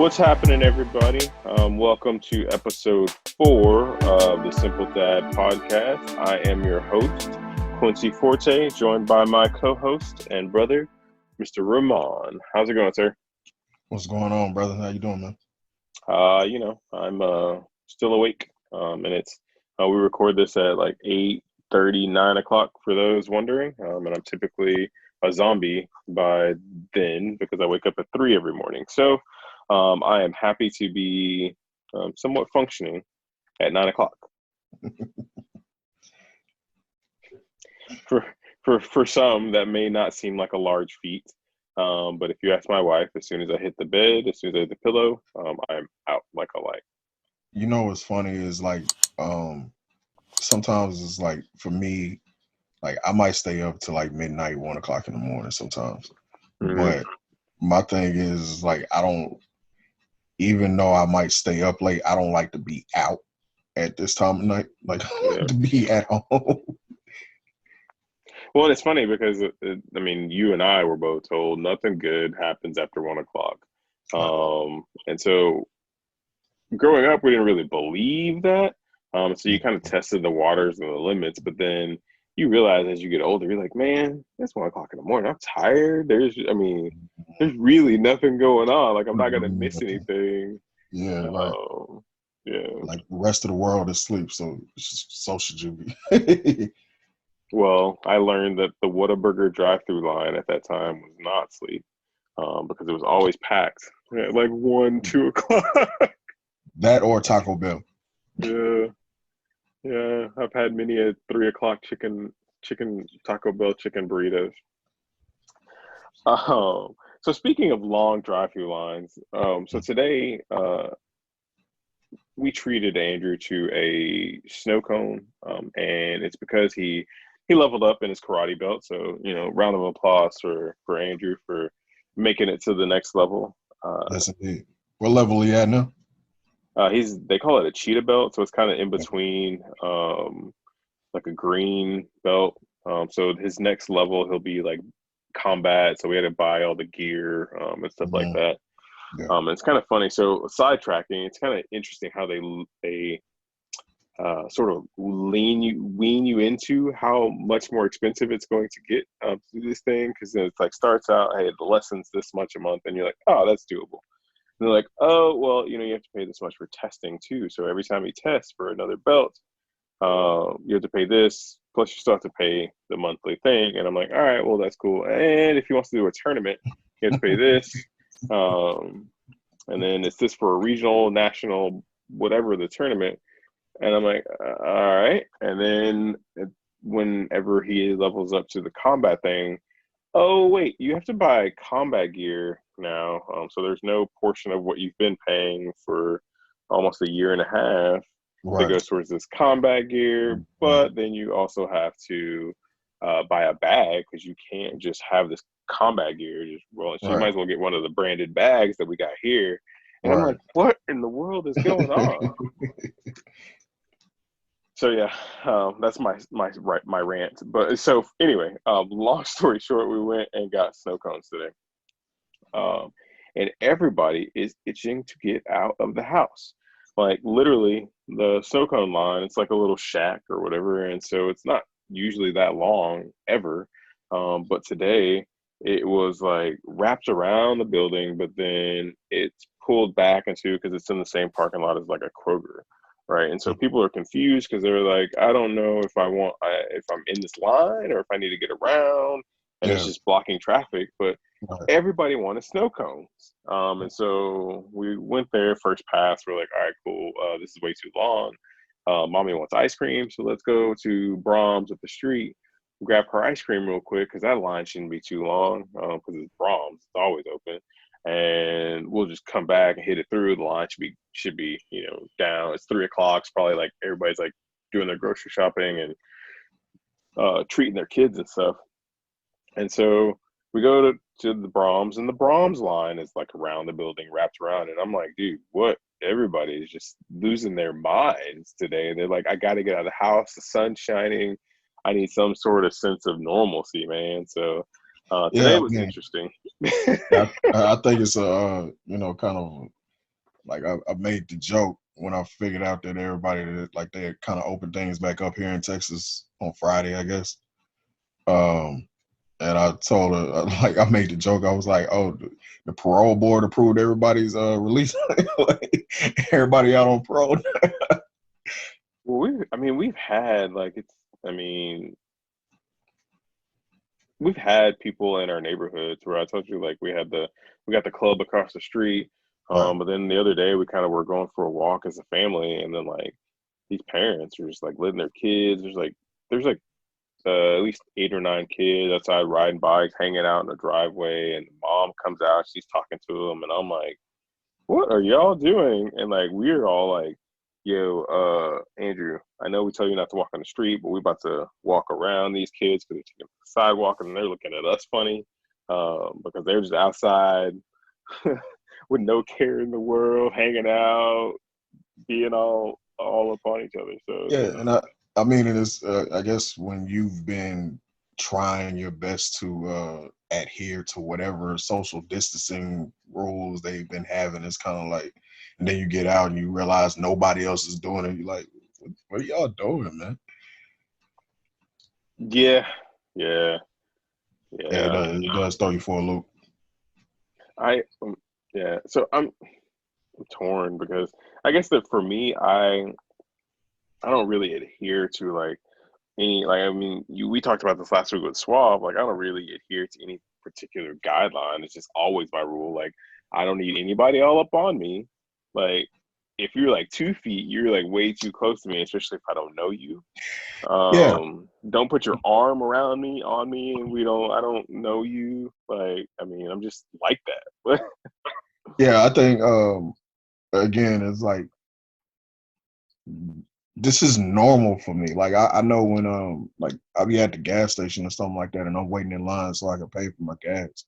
What's happening, everybody? Welcome to episode 4 of the Simple Dad podcast. I am your host, Quincy Forte, joined by my co-host and brother, Mr. Remon. How's it going, sir? What's going on, brother? How you doing, man? I'm still awake, and it's we record this at like 8:30, 9 o'clock for those wondering, and I'm typically a zombie by then because I wake up at 3 every morning. So I am happy to be somewhat functioning at 9 o'clock. For some, that may not seem like a large feat, but if you ask my wife, as soon as I hit the bed, as soon as I hit the pillow, I'm out like a light. You know what's funny is sometimes it's like for me, like I might stay up till like midnight, 1 o'clock in the morning sometimes. Mm-hmm. But my thing is like I don't, even though I might stay up late, I don't like to be out at this time of night. Like I like to be at home. Well, it's funny because you and I were both told nothing good happens after 1 o'clock, and so growing up, we didn't really believe that. So you kind of tested the waters and the limits, but then you realize as you get older, you're like, man, it's 1 o'clock in the morning. I'm tired. There's really nothing going on. Like I'm not gonna miss anything. Yeah, right. Yeah. Like the rest of the world is asleep, so should you be. Well, I learned that the Whataburger drive-through line at that time was not sleep, because it was always packed at like 1, 2 o'clock. That or Taco Bell. Yeah. I've had many a 3 o'clock chicken Taco Bell chicken burritos. So speaking of long drive-through lines, so today we treated Andrew to a snow cone, and it's because he leveled up in his karate belt. So round of applause for Andrew for making it to the next level. Yes, indeed. What level are you at now? They call it a cheetah belt, so it's kind of in between, like a green belt. So his next level, he'll be like combat. So we had to buy all the gear and stuff like that. Yeah. It's kind of funny. So sidetracking, it's kind of interesting how they sort of wean you into how much more expensive it's going to get to do this thing, because it's like starts out, hey, the lesson's this much a month, and you're like, oh, that's doable. And they're like, oh, well, you have to pay this much for testing too. So every time you test for another belt, you have to pay this, plus you still have to pay the monthly thing. And I'm like, all right, well, that's cool. And if he wants to do a tournament, you have to pay this. And then it's this for a regional, national, whatever the tournament. And I'm like, all right. And then whenever he levels up to the combat thing, oh, wait, you have to buy combat gear now. So there's no portion of what you've been paying for almost a year and a half that goes towards this combat gear. But then you also have to buy a bag, because you can't just have this combat gear just rolling. So you might as well get one of the branded bags that we got here. And I'm like, what in the world is going on? So yeah, that's my rant. But so anyway, long story short, we went and got snow cones today, and everybody is itching to get out of the house. Like literally, the snow cone line, it's like a little shack or whatever, and so it's not usually that long ever. But today it was like wrapped around the building, but then it's pulled back into, because it's in the same parking lot as like a Kroger. Right. And so people are confused because they're like, I don't know if if I'm in this line or if I need to get around, and it's just blocking traffic. But everybody wanted snow cones. And so we went there first pass. We're like, all right, cool. This is way too long. Mommy wants ice cream. So let's go to Brahms up the street, grab her ice cream real quick, because that line shouldn't be too long, because it's Brahms. It's always open. And we'll just come back and hit it through. The line should be down. It's 3 o'clock. It's probably like everybody's like doing their grocery shopping and treating their kids and stuff. And so we go to the Brahms, and the Brahms line is like around the building, wrapped around. And I'm like, dude, what? Everybody is just losing their minds today. They're like, I got to get out of the house. The sun's shining. I need some sort of sense of normalcy, man. So today was interesting. I think it's kind of Like I made the joke when I figured out that everybody that like they had kind of opened things back up here in Texas on Friday, I guess. Um, and I told her like I made the joke. I was like, "Oh, the parole board approved everybody's release. Like, everybody out on parole." Well, we've had like I mean, we've had people in our neighborhoods where I told you like we got the club across the street. Right. But then the other day we kind of were going for a walk as a family, and then like these parents are just like letting their kids. There's like at least 8 or 9 kids outside riding bikes, hanging out in the driveway, and the mom comes out, she's talking to them, and I'm like, what are y'all doing? And like we're all like, yo, Andrew, I know we tell you not to walk on the street, but we about to walk around these kids because they're taking the sidewalk and they're looking at us funny, because they're just outside with no care in the world, hanging out, being all upon each other. So Yeah, and I mean it is. I guess when you've been trying your best to adhere to whatever social distancing rules they've been having, it's kind of like, and then you get out and you realize nobody else is doing it. You're like, what are y'all doing, man? yeah, yeah, Yeah, yeah. it does throw you for a loop. I yeah. So I'm torn because I guess that for me, I don't really adhere to like any like I mean you we talked about this last week with Swab. Like I don't really adhere to any particular guideline. It's just always my rule. Like I don't need anybody all up on me. Like if you're like 2 feet, you're like way too close to me, especially if I don't know you. Yeah, Don't put your arm around me on me, and I don't know you. Like I mean, I'm just like that. yeah. I think again, it's like this is normal for me. Like I know when like I'll be at the gas station or something like that, and I'm waiting in line so I can pay for my gas,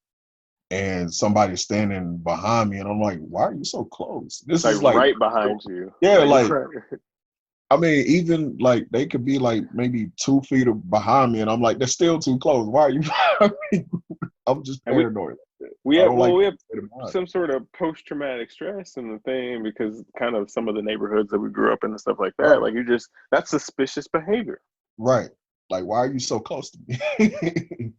and somebody's standing behind me, and I'm like, why are you so close? This Like is like, right behind you. yeah, Like like right. I mean, even like they could be like maybe 2 feet behind me, and I'm like, they're still too close. Why are you behind me? I'm just And we paranoid. we I have don't like well we have being behind. some sort of post traumatic stress in the thing because kind of some of the neighborhoods that we grew up in and stuff like that. Right, Like you just that's suspicious behavior. right. Like, why are you so close to me?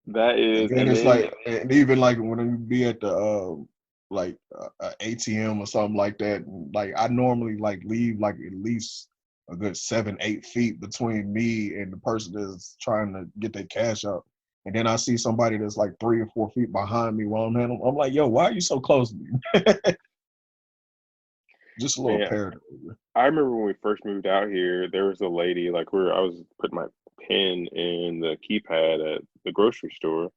That And is, then and it's then like, and even like when you be at the like ATM or something like that, like I normally like leave like at least a good 7, 8 feet between me and the person that's trying to get their cash out. And then I see somebody that's like 3 or 4 feet behind me while I'm handling. I'm like, yo, why are you so close to me? Just a little man, paranoid. I remember when we first moved out here, there was a lady like where I was putting my pin in the keypad at the grocery store,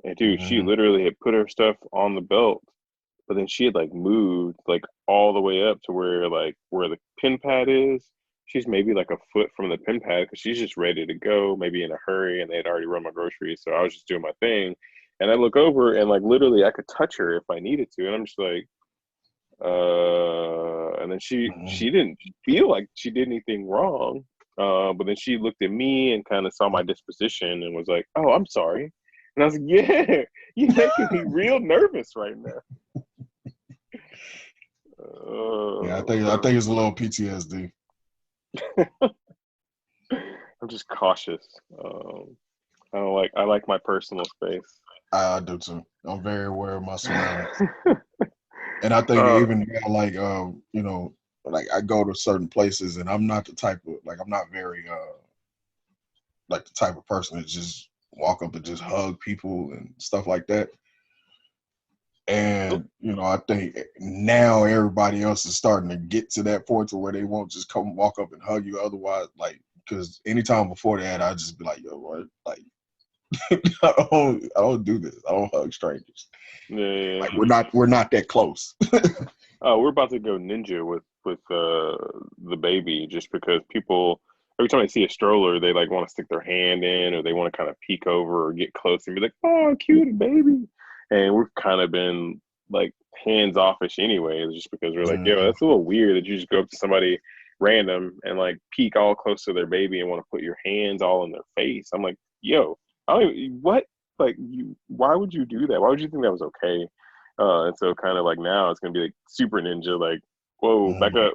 and dude, she Mm-hmm. literally had put her stuff on the belt, but then she had like moved like all the way up to where the pin pad is. She's maybe like a foot from the pin pad because she's just ready to go, maybe in a hurry, and they had already run my groceries, so I was just doing my thing. And I look over and like literally I could touch her if I needed to, and I'm just like, and then she didn't feel like she did anything wrong. But then she looked at me and kind of saw my disposition and was like, "Oh, I'm sorry." And I was like, "Yeah, you're making me real nervous right now." Yeah, I So think it's a little PTSD. I'm just cautious. I like my personal space. I do too. I'm very aware of my surroundings. And I think uh, even now, like you know, like I go to certain places, and I'm not the type of like I'm not very like the type of person that just walk up and just hug people and stuff like that. And I think now everybody else is starting to get to that point to where they won't just come walk up and hug you. Otherwise, like because anytime before that, I just be like, yo, what? Like I don't do this. I don't hug strangers. yeah. Like we're not that close. We're about to go ninja with the baby just because people every time they see a stroller they like want to stick their hand in or they want to kind of peek over or get close and be like, oh, cute baby. And we've kind of been like hands offish anyways, just because we're like, yo, Mhm. that's a little weird that you just go up to somebody random and like peek all close to their baby and want to put your hands all in their face. I'm like, yo, I don't even, what? Like you why would you do that? Why would you think that was okay? And so kind of like now it's gonna be like super ninja, like, whoa, back Mhm. up.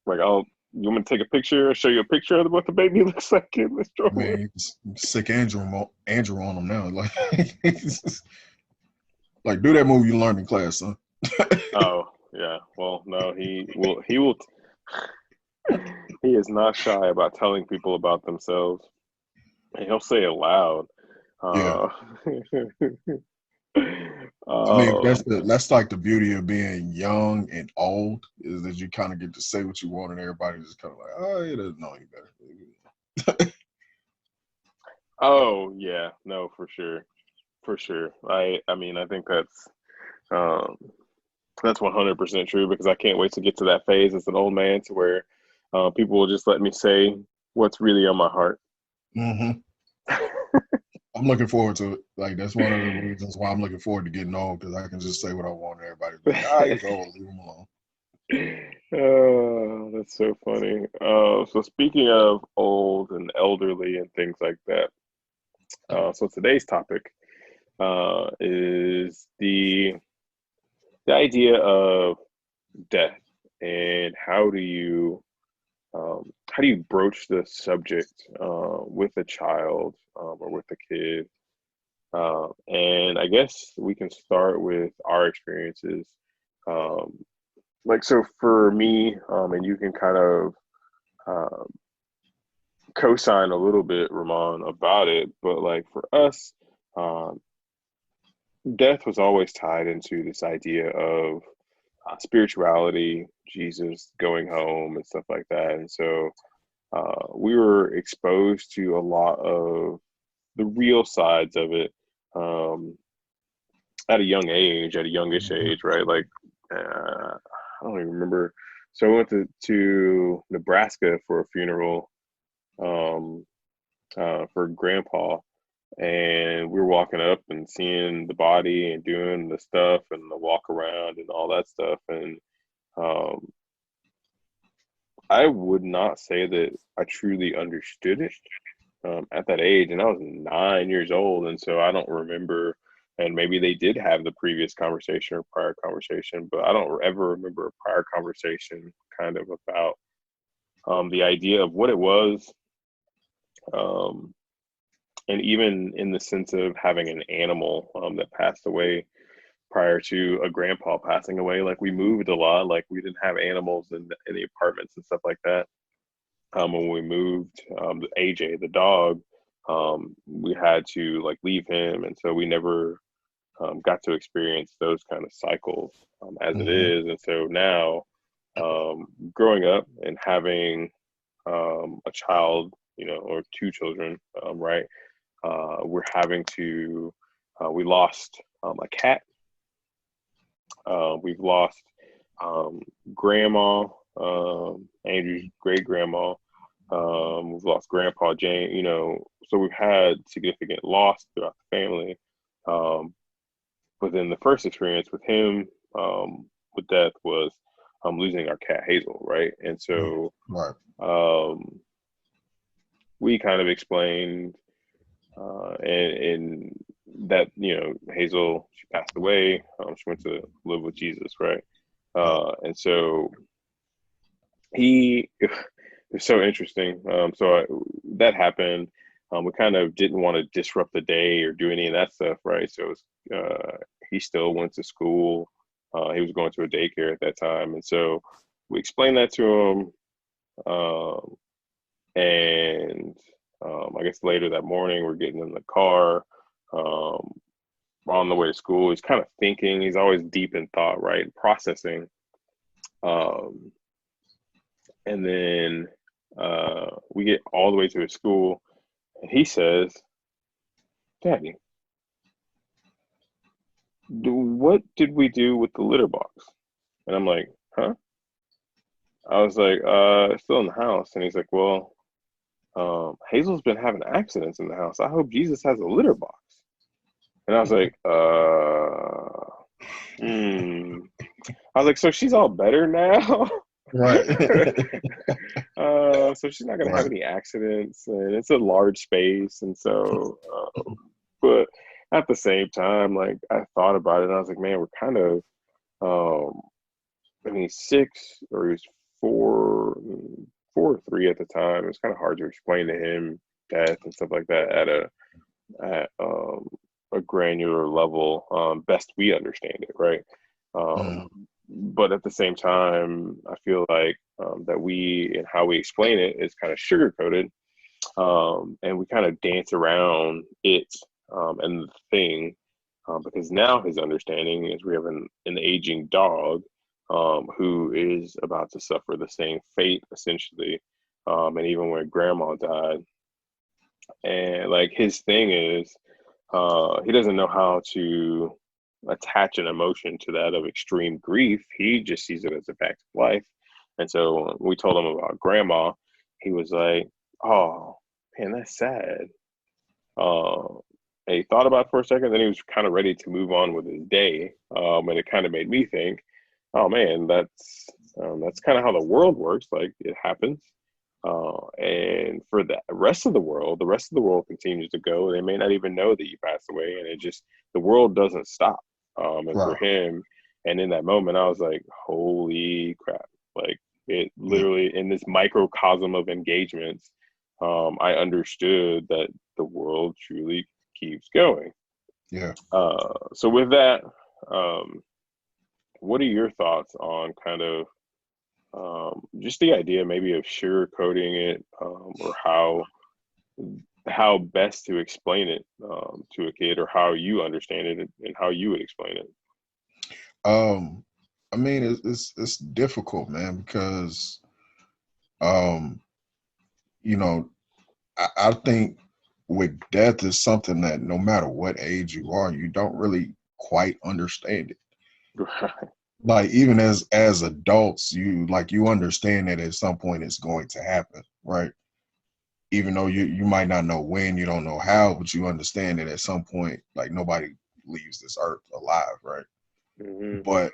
Like, you want me to take a picture, show you a picture of what the baby looks like in the stroller? Man, you just sick Andrew on them now. Like, like do that move you learned in class, son. Oh, yeah. Well, no, he is not shy about telling people about themselves. And he'll say it loud. Yeah. Uh, I mean, um, that's like the beauty of being young and old is that you kind of get to say what you want, and everybody just kind of like, oh, he doesn't know any better. oh yeah, no, for sure. For sure. I mean, I think um that's 100% true because I can't wait to get to that phase as an old man to where people will just let me say what's really on my heart. Hmm. I'm looking forward to it. Like that's one of the reasons why I'm looking forward to getting old because I can just say what I want, and everybody be like, ah, he's old, leave him alone. Oh, that's so funny. So speaking of old and elderly and things like that, so today's topic is the idea of death and how do you broach the subject with a child or with a kid? And I guess we can start with our experiences. Um, like so for me, and you can kind of uh, co-sign a little bit, Ramon, about it. But like for us, um, death was always tied into this idea of spirituality, Jesus going home, and stuff like that. And so we were exposed to a lot of the real sides of it at a young age, at a youngish Mhm. age, right? Like, I don't even remember. So I went to Nebraska for a funeral um, for grandpa, and we were walking up and seeing the body and doing the stuff and the walk around and all that stuff. And um, I would not say that I truly understood it at that age, and I was 9 years old, and so I don't remember. And maybe they did have the previous conversation or prior conversation, but I don't ever remember a prior conversation kind of about the idea of what it was, um, and even in the sense of having an animal that passed away prior to a grandpa passing away. Like we moved a lot, like we didn't have animals in the apartments and stuff like that. When we moved AJ, the dog, we had to like leave him, and so we never got to experience those kind of cycles as it Mhm. is. And so now, growing up and having a child, or two children, right? We're having to. We lost a cat. We've lost um, grandma, Andrew's great grandma. We've lost Grandpa Jane. So we've had significant loss throughout the family. Um, but then the first experience with him with death was losing our cat Hazel, right? And Mm. so Right. um, we kind of explained, and that Hazel, she passed away. She went to live with Jesus, right? Right. And so he it's so interesting. That happened. We kind of didn't want to disrupt the day or do any of that stuff, right? So he still went to school. He was going to a daycare at that time, and so we explained that to him. Um, and I guess later that morning, we're getting in the car. Um, on the way to school, he's kind of thinking. He's always deep in thought, right? Processing. Um, and then we get all the way to his school, and he says, "Daddy, what did we do with the litter box?" And I'm like, "Huh?" I was like, "It's still in the house." And he's like, "Well, Hazel's been having accidents in the house. I hope Jesus has a litter box." And I was like, hmm. I was like, "So she's all better now?" Right. So she's not gonna have Right. any accidents, and it's a large space, and so, but at the same time, like I thought about it and I was like, man, we're kind of um I mean, six or he was four, 4 or 3 at the time. It's kind of hard to explain to him death and stuff like that at a granular level. Best we understand it, right? Mm, Um, but at the same time, I feel like that we and how we explain it is kind of sugar coated, and we kind of dance around it and the thing, because now his understanding is we have an aging dog who is about to suffer the same fate essentially, and even when grandma died, and like his thing is he doesn't know how to attach an emotion to that of extreme grief. He just sees it as a fact of life. And so when we told him about grandma, he was like, oh man, that's sad. uh, and he thought about it for a second, then he was kind of ready to move on with his day. And it kind of made me think, oh man, that's kind of how the world works. Like it happens. And for the rest of the rest of the world continues to go. They may not even know that you passed away, and it just the world doesn't stop. And for right. him, and in that moment, I was like, holy crap! Like it Yeah. literally in this microcosm of engagements, I understood that the world truly keeps going. Yeah. So with that, um, what are your thoughts on kind of just the idea maybe of sugarcoating it, or how best to explain it to a kid, or how you understand it and how you would explain it? Um, I mean, it's difficult, man, because um, you know, I think with death is something that no matter what age you are, you don't really quite understand it. Like even as adults, you understand that at some point it's going to happen, right? Even though you might not know when, you don't know how, but you understand that at some point, like nobody leaves this earth alive, right? Hmm. But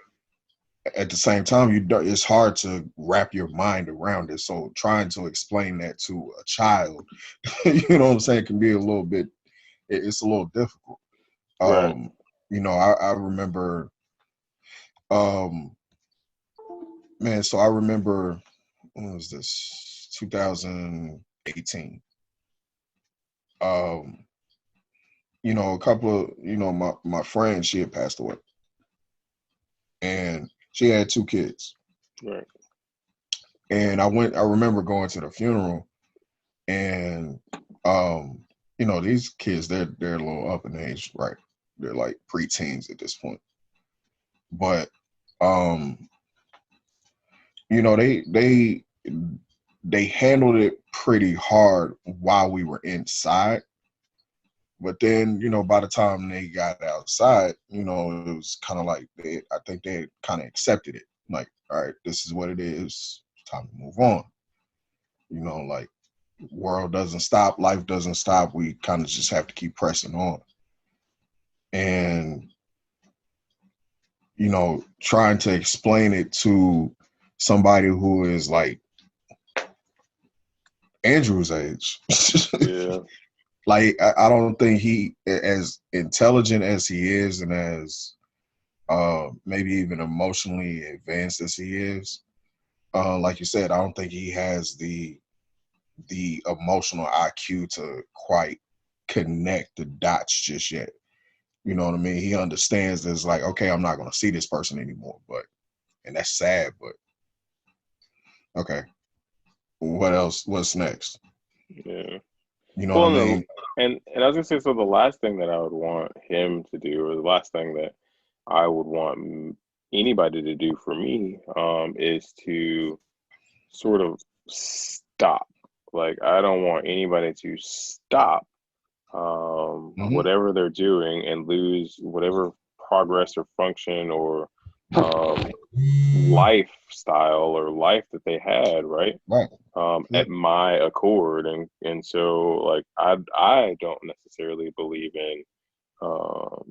at the same time, it's hard to wrap your mind around it. So trying to explain that to a child, you know what I'm saying, can be a little bit. It's a little difficult. Right. Um, I remember, um, man. So I remember when was this? 2018. Um, a couple of my friend, she had passed away, and she had 2 kids. Right. And I remember going to the funeral, and these kids, they're a little up in age, right? They're like preteens at this point. But um, they handled it pretty hard while we were inside. But then, by the time they got outside, it was kind of like I think they kind of accepted it. Like, all right, this is what it is. It's time to move on. Like world doesn't stop, life doesn't stop. We kind of just have to keep pressing on. And, trying to explain it to somebody who is like Andrew's age. Yeah. Like, I don't think he, as intelligent as he is and as maybe even emotionally advanced as he is, like you said, I don't think he has the emotional IQ to quite connect the dots just yet. You know what I mean? He understands that it's like, okay, I'm not going to see this person anymore, and that's sad, but okay, what else? What's next? Yeah. You know what I Well, mean? and I was gonna say, so the last thing that I would want him to do, or the last thing that I would want anybody to do for me, is to sort of stop. Like I don't want anybody to stop Hmm. whatever they're doing and lose whatever progress or function or um, lifestyle or life that they had, right? Right. Yeah. At my accord, and so like I don't necessarily believe in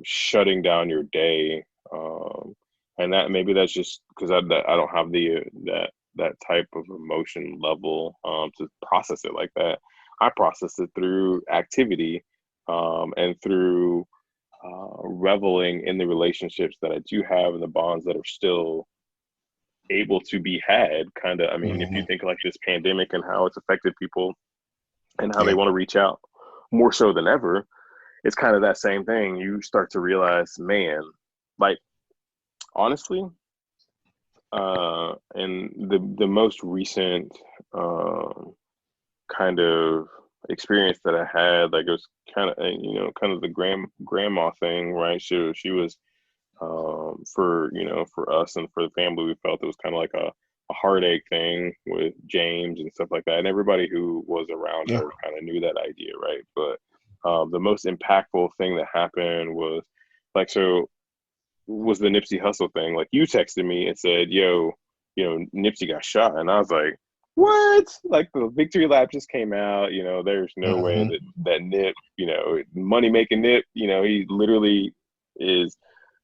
shutting down your day, and that maybe that's just because I don't have that type of emotion level to process it like that. I process it through activity, and through reveling in the relationships that I do have and the bonds that are still able to be had. Kind of, I mean, if you Hmm. think like this pandemic and how it's affected people and how they Yeah. want to reach out more so than ever, it's kind of that same thing. You start to realize, man, like honestly, and the most recent kind of experience that I had, like it was kind of kind of the grandma thing, right? She was for for us and for the family, we felt it was kind of like a heartache thing with James and stuff like that, and everybody who was around Yeah. her kind of knew that idea, right? But the most impactful thing that happened was like so was the Nipsey Hussle thing. Like you texted me and said, "Yo, Nipsey got shot," and I was like, "What?" Like the victory lap just came out. There's no way Hmm. that Nip, money making Nip, he literally is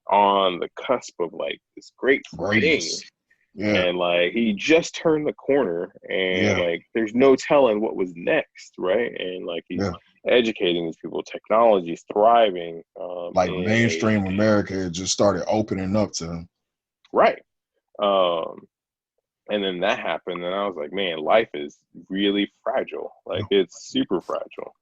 on the cusp of like this great thing, Greatness. Yeah. and like he just turned the corner, and Yeah. like there's no telling what was next, right? And like he's Yeah. educating these people, technology's thriving, Like in a mainstream America just started opening up to him. right. Um, and then that happened, and I was like, man, life is really fragile. Like it's super fragile.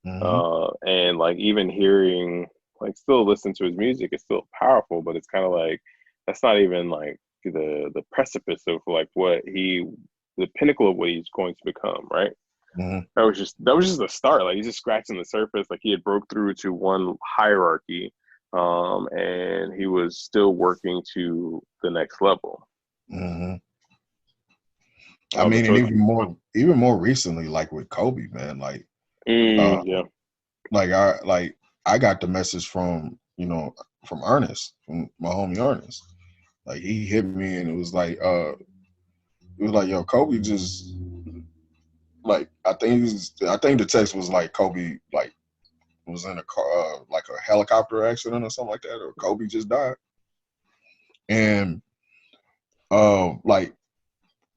Hmm. And like even hearing, like, still listen to his music, it's still powerful, but it's kind of like that's not even like the precipice of like the pinnacle of what he's going to become, right? Hmm. That was just the start. Like he's just scratching the surface. Like he had broke through to one hierarchy, and he was still working to the next level. Hmm. I mean, And and so, even more recently, like with Kobe, man, uh, yeah, like I got the message from from Ernest, from my homie Ernest. Like he hit me and it was like, yo, Kobe just like I think the text was like Kobe like was in a car like a helicopter accident or something like that, or Kobe just died. And like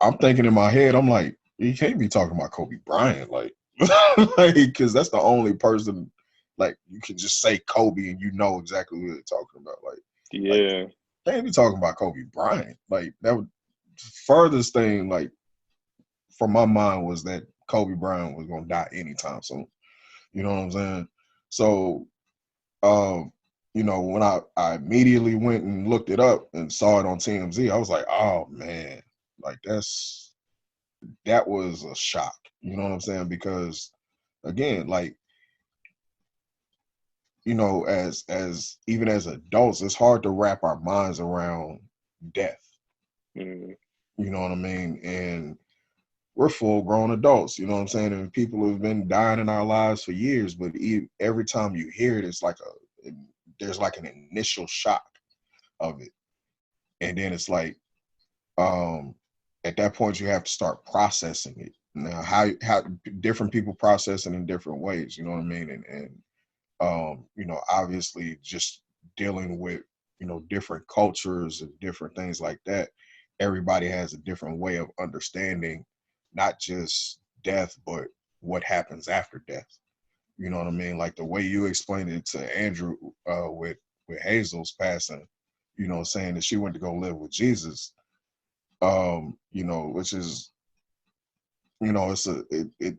I'm thinking in my head, I'm like, he can't be talking about Kobe Bryant, like, because that's the only person like you can just say Kobe and you know exactly what they're talking about. Like yeah. can't be talking about Kobe Bryant. Like that would furthest thing like from my mind was that Kobe Bryant was gonna die anytime soon. You know what I'm saying? So um, when I immediately went and looked it up and saw it on TMZ, I was like, oh man, like that was a shock. You know what I'm saying? Because again, like, as even as adults, it's hard to wrap our minds around death. Mm, You know what I mean? And we're full grown adults, you know what I'm saying? And people have been dying in our lives for years, but every time you hear it, there's like an initial shock of it. And then it's like, um, at that point you have to start processing it. Now, how different people process it in different ways, you know what I mean? And obviously just dealing with, different cultures and different things like that. Everybody has a different way of understanding not just death, but what happens after death. You know what I mean? Like the way you explained it to Andrew with Hazel's passing, saying that she went to go live with Jesus, which is, it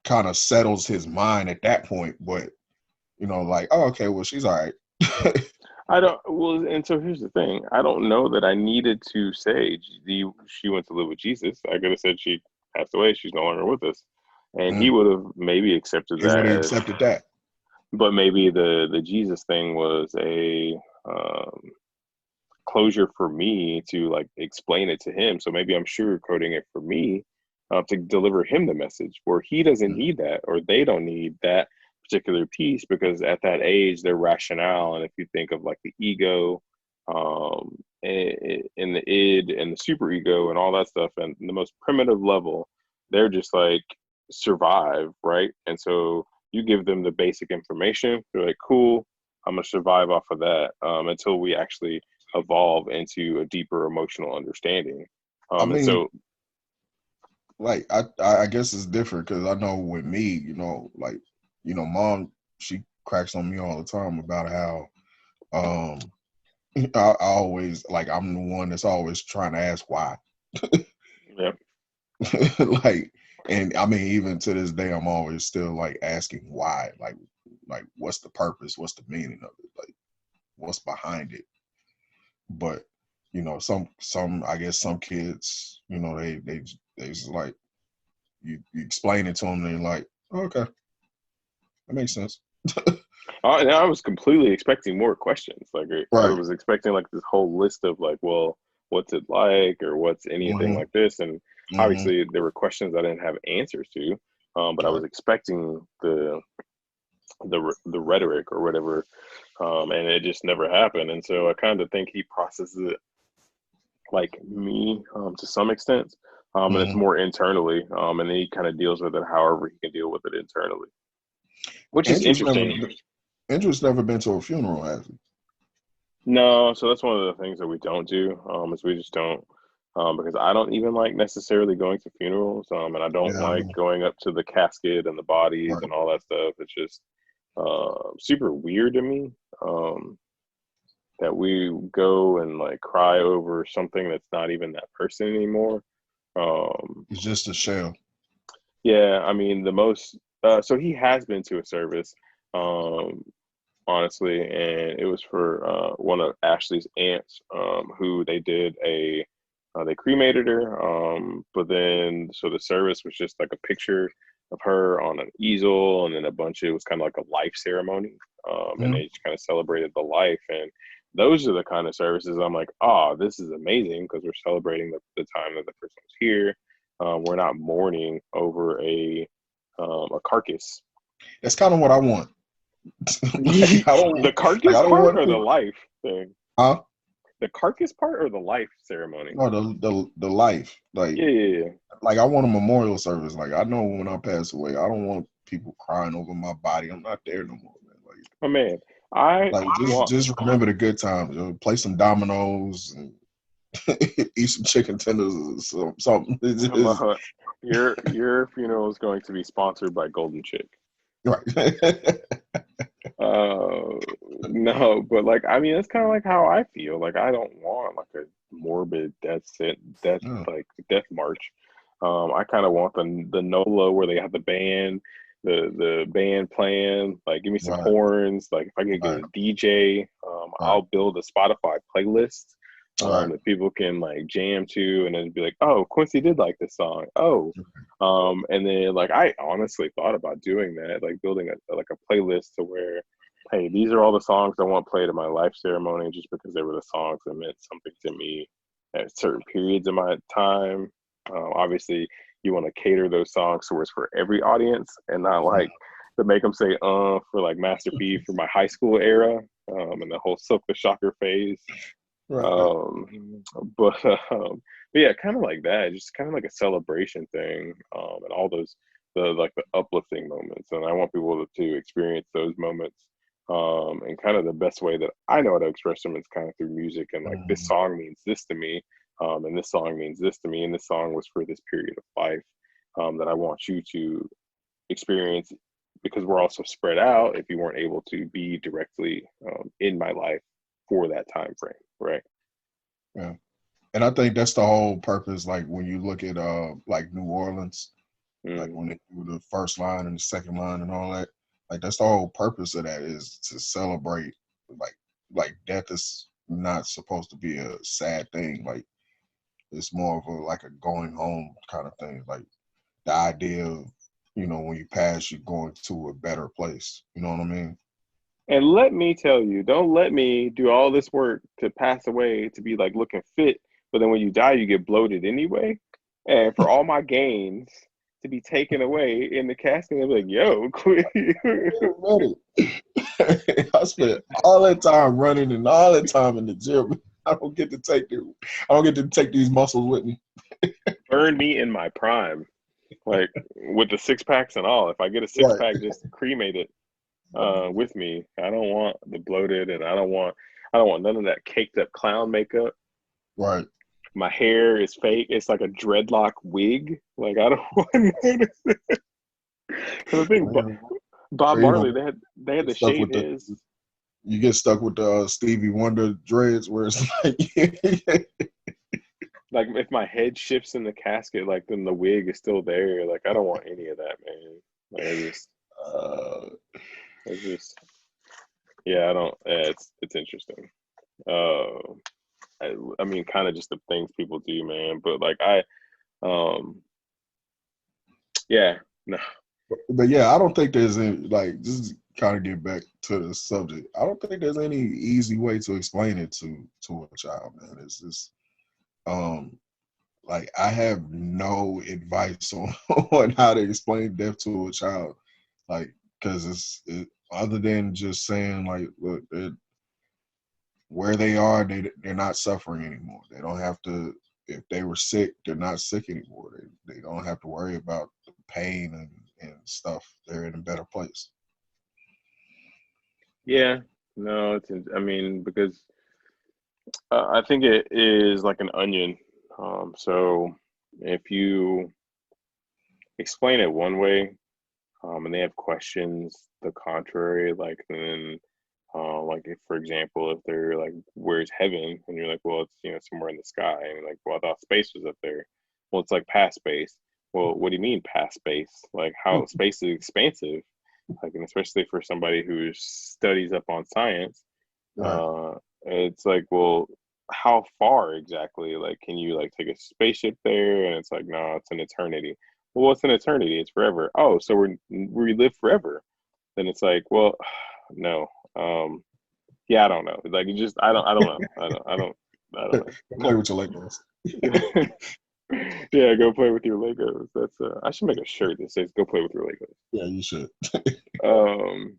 kind of settles his mind at that point, but like, oh, okay, well, she's all right. I don't. Well, and so here's the thing. I don't know that I needed to say she went to live with Jesus. I could have said she passed away. She's no longer with us, and he Mm. would have maybe accepted He that would have as. accepted that. But maybe the Jesus thing was a closure for me to like explain it to him. So maybe I'm sugarcoating it for me, to deliver him the message where he doesn't Mm. need that, or they don't need that particular piece, because at that age their rationale, and if you think of like the ego, and the id and the super ego and all that stuff, and the most primitive level, they're just like survive, right? And so you give them the basic information, they're like, cool, I'm gonna survive off of that, until we actually evolve into a deeper emotional understanding. I And mean, so, like I guess it's different because I know with me, like, mom, she cracks on me all the time about how Um, I always like I'm the one that's always trying to ask why. Yep. Like, and I mean, even to this day, I'm always still like asking why. Like what's the purpose? What's the meaning of it? Like, what's behind it? But some I guess some kids, they just like you explain it to them, they're like, oh, okay, that makes sense. And I was completely expecting more questions. Like I Right. was expecting like this whole list of like, well, what's it like, or what's anything Mm-hmm. like this. And Mm-hmm. obviously, there were questions I didn't have answers to. But I Right. was expecting the rhetoric or whatever, and it just never happened. And so I kind of think he processes it like me, to some extent, and it's Mm-hmm. more internally, and then he kind of deals with it however he can deal with it internally, which is Andrew's never interesting. Andrew's never been to a funeral, has he? No, so that's one of the things that we don't do, is we just don't, because I don't even like necessarily going to funerals, and I don't Yeah, I like know. going up to the casket and the bodies Right. and all that stuff. It's just super weird to me, that we go and like cry over something that's not even that person anymore. Um, It's just a shell. yeah, I mean the most. So he has been to a service, um, honestly, and it was for one of Ashley's aunts, who they did a they cremated her, but then so the service was just like a picture of her on an easel, and then a bunch of it was kind of like a life ceremony, and Mm-hmm. they just kind of celebrated the life. And those are the kind of services I'm like, oh, this is amazing because we're celebrating the time that the person was here. We're not mourning over a carcass. That's kind of what I want. The Like carcass I don't part want or the people. life thing? Huh? The carcass part or the life ceremony? No, the life. Yeah, yeah, yeah. Like I want a memorial service. Like I know when I pass away, I don't want people crying over my body. I'm not there no more, man. Oh man, I Like want. just remember the good times. Play some dominoes and eat some chicken tenders or something. It's I'm just, your funeral is going to be sponsored by Golden Chick. right. Uh, no, but like I mean, that's kind of like how I feel. Like I don't want like a morbid death Yeah, like death march. I kind of want the Nolo where they have the band playing. Like, give me some right, horns. Like, if I could get right, a DJ, right, I'll build a Spotify playlist, right. that people can like jam to, and then be like, oh, Quincy did like this song. Oh, and then like I honestly thought about doing that, like building a playlist to where, hey, these are all the songs I want played at my life ceremony, just because they were the songs that meant something to me at certain periods of my time. Obviously, you want to cater those songs so it's for every audience, and not like to make them say for like Master P for my high school era, and the whole Silk the Shocker phase. Right. Um, but but yeah, kind of like that, just kind of like a celebration thing, and all those the uplifting moments, and I want people to experience those moments, and kind of the best way that I know how to express them is kind of through music, and like this Mm, song means this to me, and this song means this to me, and this song was for this period of life, that I want you to experience, because we're also spread out if you weren't able to be directly, in my life for that time frame, right? yeah. And I think that's the whole purpose. Like when you look at like New Orleans, like Mm. when they do the first line and the second line and all that, like that's the whole purpose of that is to celebrate. Like death is not supposed to be a sad thing. Like it's more of a like a going home kind of thing. Like the idea of when you pass, you're going to a better place. You know what I mean? And let me tell you, don't let me do all this work to pass away to be like looking fit, but then when you die, you get bloated anyway. And for all my gains to be taken away in the casting, they'll be like, yo, quit. I spent all that time running and all that time in the gym. I don't get to take the, I don't get to take these muscles with me. Burn me in my prime, like with the six packs and all. If I get a six Right, pack, just cremate it, with me. I don't want the bloated, and I don't want none of that caked up clown makeup. right. My hair is fake. It's like a dreadlock wig. Like I don't want none of because I think Man, Bob so, Marley, they had get to stuck shave with the his. you get stuck with the Stevie Wonder dreads, where it's like, Like if my head shifts in the casket, like then the wig is still there. Like I don't want any of that, man. Like uh, I just, yeah, I don't. Yeah, it's interesting. Uh, I mean, kind of just the things people do, man. But like um, yeah, no, but yeah, I don't think there's any, like, just kind of get back to the subject. I don't think there's any easy way to explain it to a child, man. It's just um like I have no advice on on how to explain death to a child, like because other than just saying like, look, where they are, they're not suffering anymore. They don't have to. If they were sick, they're not sick anymore. They don't have to worry about the pain and stuff. They're in a better place. yeah, no. I mean, because I think it is like an onion. So if you explain it one way, and they have questions the contrary, like then, like if for example, if they're like, "Where's heaven?" and you're like, "Well, it's somewhere in the sky," and you're like, "Well, I thought space was up there." Well, it's like past space. Well, what do you mean past space? Like how space is expansive, like and especially for somebody who studies up on science, Right. uh, it's like, well, how far exactly? Like, can you like take a spaceship there? And it's like, no, it's an eternity. Well, what's an eternity? It's forever. Oh, so we live forever. Then it's like, well, no. Yeah, I don't know. Like, it just, I don't know. I don't Play with your Legos. know. Yeah, go play with your Legos. That's I should make a shirt that says "Go play with your Legos." Yeah, you should. Um,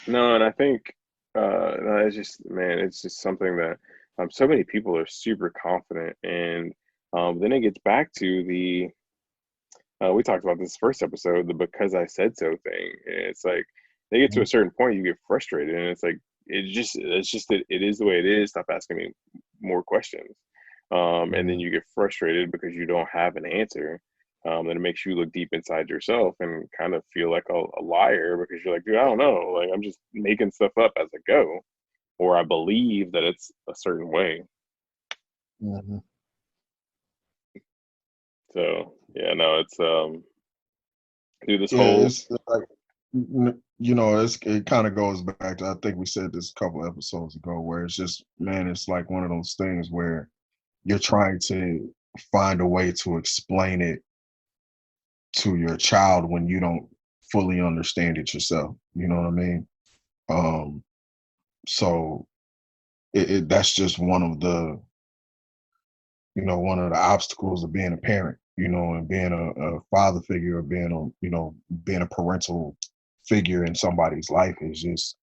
no, and I think no, it's just man, it's just something that so many people are super confident, and then it gets back to the we talked about this first episode, the "because I said so" thing. And it's like they get to a certain point, you get frustrated, and it's like it's just that it is the way it is. Stop asking me more questions, and then Mhm. you get frustrated because you don't have an answer. And it makes you look deep inside yourself and kind of feel like a liar because you're like, dude, I don't know. Like I'm just making stuff up as I go, or I believe that it's a certain way. Mhm. So yeah, no, it's do this Yeah, whole it's like it kind of goes back to, I think we said this a couple episodes ago, where it's just, man, it's like one of those things where you're trying to find a way to explain it to your child when you don't fully understand it yourself. You know what I mean? Um, so that's just one of the obstacles of being a parent, and being a father figure, or being a parental figure in somebody's life, is just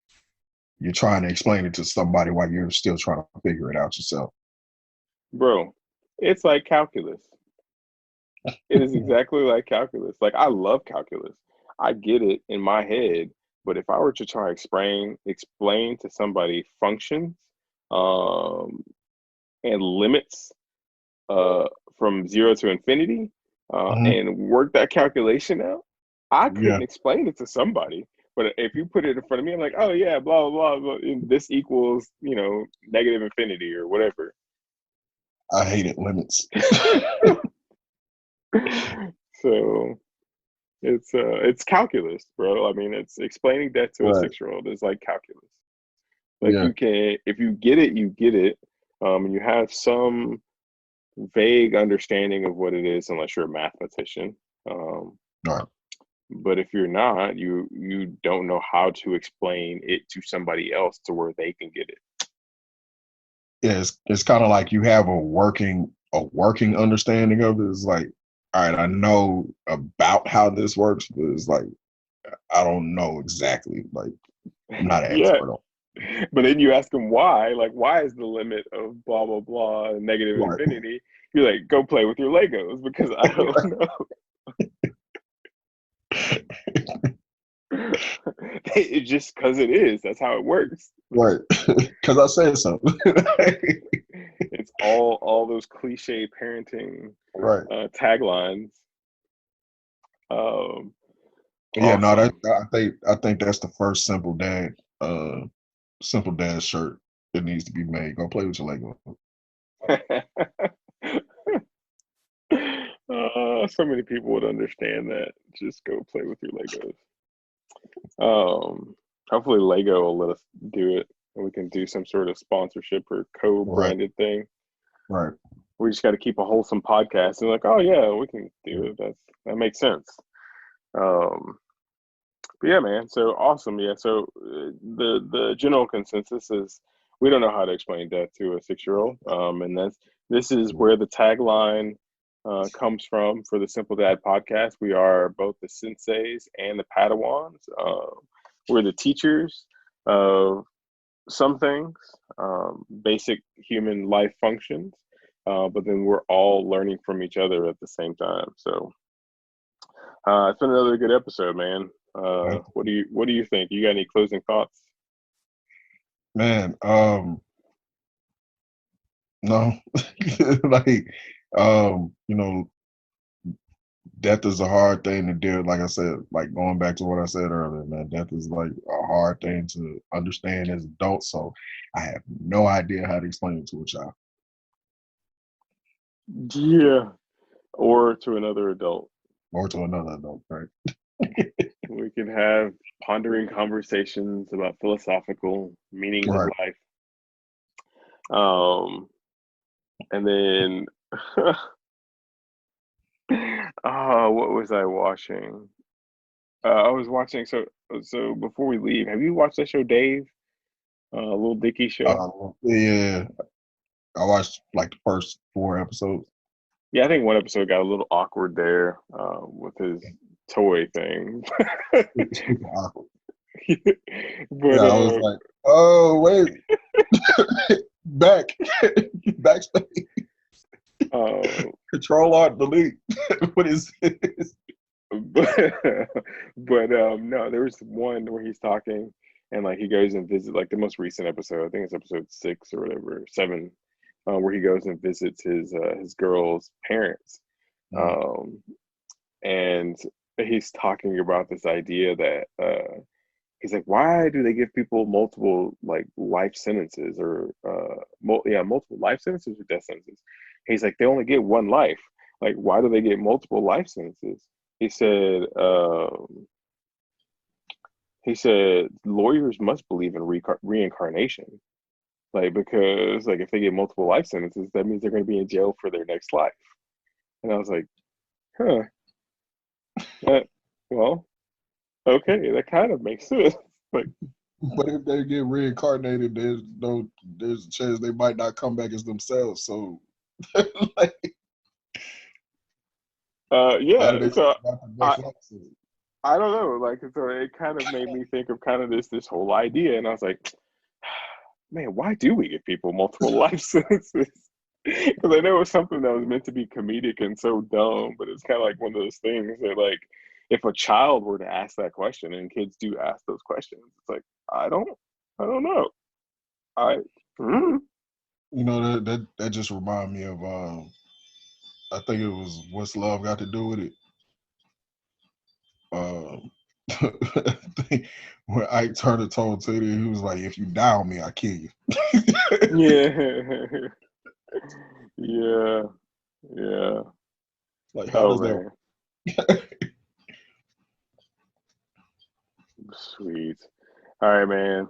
you're trying to explain it to somebody while you're still trying to figure it out yourself. bro. It's like calculus. It is exactly like calculus. Like I love calculus. I get it in my head, but if I were to try explain to somebody functions um and limits uh from 0 to infinity Mhm. and work that calculation out, I Yeah, couldn't explain it to somebody. But if you put it in front of me, I'm like, oh yeah, blah blah blah, and this equals, negative infinity or whatever. I hated limits. So it's calculus, bro. I mean, it's explaining death to a Right. 6-year-old is like calculus. Like Yeah. you can, if you get it, you get it, and you have some vague understanding of what it is, unless you're a mathematician. Um, Right. but if you're not, you don't know how to explain it to somebody else to where they can get it. Yeah, it's kind of like you have a working understanding of it. It's like, all right, I know about how this works, but it's like I don't know exactly. Like I'm not an Yeah, expert on. but then you ask them why, like, why is the limit of blah blah blah negative Right. infinity? You're like, go play with your Legos because I don't know. It's just because it is. That's how it works. Right. Because I said something. It's all those cliche parenting Right. taglines. Um, Yeah. No, that awesome. I think that's the first simple dad simple dad shirt that needs to be made. Go play with your Lego. So many people would understand that. Just go play with your Legos. Hopefully Lego will let us do it, and we can do some sort of sponsorship or Right, co-branded thing. right. We just got to keep a wholesome podcast and like, oh yeah, we can do Yeah. it. That makes sense. Um, but yeah, man. So awesome. Yeah. So the general consensus is we don't know how to explain death to a 6-year-old, and this is where the tagline comes from for the Simple Dad podcast. We are both the senseis and the padawans. We're the teachers of some things, basic human life functions, but then we're all learning from each other at the same time. So it's been another good episode, man. Yeah. What do you think? You got any closing thoughts? Man, no, like, you know, death is a hard thing to deal. Like I said, like going back to what I said earlier, man, death is like a hard thing to understand as adults. So I have no idea how to explain it to a child Yeah, or to another adult. or to another adult, right? We can have pondering conversations about philosophical meanings of Right. life. Um, and then, what was I watching? I was watching. So before we leave, have you watched that show, Dave? Little Dicky show. Yeah, I watched like the first 4 episodes. Yeah, I think one episode got a little awkward there with his toy thing. Super awkward. But Yeah, I was like, oh wait, back, backspace, uh, Control Alt Delete. What is this? but no, there was one where he's talking and like he goes and visits like the most recent episode. I think it's episode 6 or whatever, 7, where he goes and visits his girl's parents, Mm, um, and he's talking about this idea that he's like, why do they give people multiple like life sentences or multiple life sentences or death sentences? He's like, they only get one life. Like, why do they get multiple life sentences? He said, lawyers must believe in reincarnation, like because like if they get multiple life sentences, that means they're going to be in jail for their next life. And I was like, huh, that, well, okay, that kind of makes sense. Like, but if they get reincarnated, there's a chance they might not come back as themselves. So, like, how do yeah. they feel So about the I next episode? I don't know. Like, so it kind of made me think of kind of this whole idea, and I was like, man, why do we give people multiple life sentences? Because I know it's something that was meant to be comedic and so dumb, but it's kind of like one of those things that, like, if a child were to ask that question, and kids do ask those questions, it's like, I don't, I don't know. I, mm, You know that just remind me of I think it was What's Love Got to Do with It. Um, I think when Ike Turner told Teddy, he was like, "If you die on me, I kill you." yeah, yeah, yeah. Like, how Oh does that? man, sweet. All right, man.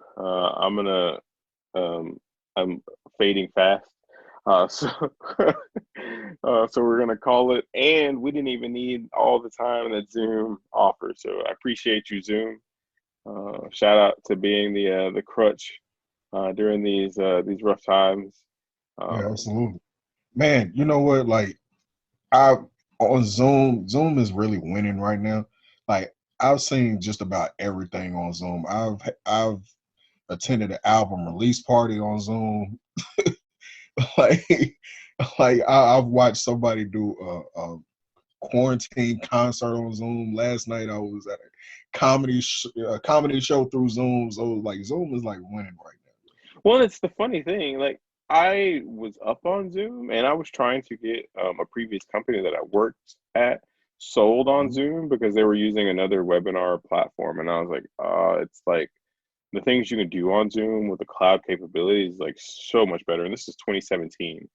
Um, I'm fading fast. So, so we're gonna call it, and we didn't even need all the time that Zoom offers. So I appreciate you, Zoom. Shout out to being the crutch during these rough times. Yeah, Um, absolutely, man. You know what? Like, I on Zoom is really winning right now. Like, I've seen just about everything on Zoom. I've attended an album release party on Zoom. like I've watched somebody do a quarantine concert on Zoom. Last night I was at a comedy show through Zoom. So like Zoom is like winning right well, it's the funny thing. Like I was up on Zoom, and I was trying to get a previous company that I worked at sold on now. Zoom because they were using another webinar platform, and I was like, it's like the things you can do on Zoom with the cloud capabilities is like so much better. And this is 2017.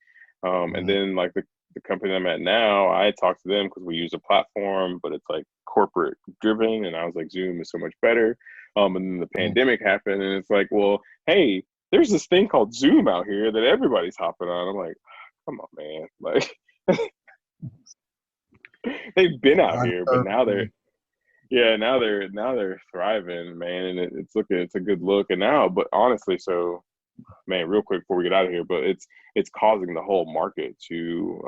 And Mhm. then like the company I'm at now, I talked to them because we use a platform, but it's like corporate driven. And I was like, Zoom is so much better. And then the Mhm. pandemic happened, and it's like, well, hey, there's this thing called Zoom out here that everybody's hopping on. I'm like, come on, man. Like they've been out Behind here, the but curve now they're again. yeah, now they're thriving, man, and it's a good look. And now, but honestly, so man, real quick before we get out of here, but it's causing the whole market to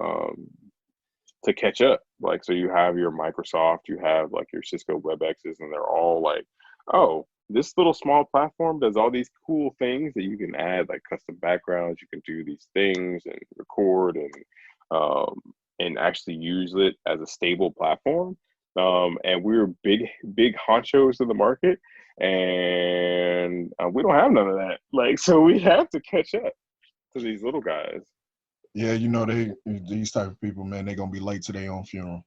catch up. Like, so you have your Microsoft, you have like your Cisco WebExes, and they're all like, oh, this little small platform does all these cool things that you can add, like custom backgrounds. You can do these things and record um, and actually use it as a stable platform. And we're big honchos in the market, and we don't have none of that. Like, so we have to catch up to these little guys. Yeah, these type of people, man, they gonna be late to their own funeral.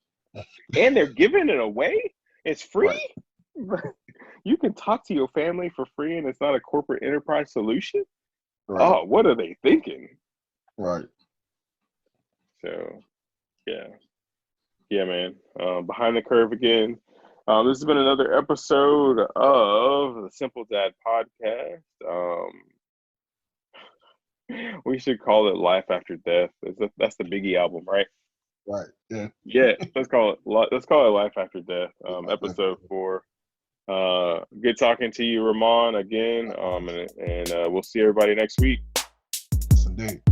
And they're giving it away. It's Right, free. You can talk to your family for free, and it's not a corporate enterprise solution. right, Oh, what are they thinking? right. So, yeah, yeah, man. Behind the curve again. This has been another episode of the Simple Dad podcast. We should call it Life After Death. That's the Biggie album, right? Right. Yeah. Yeah, let's call it Life After Death. Life after Episode 4. Good talking to you, Remon, again. likewise. And we'll see everybody next week. Yes, indeed.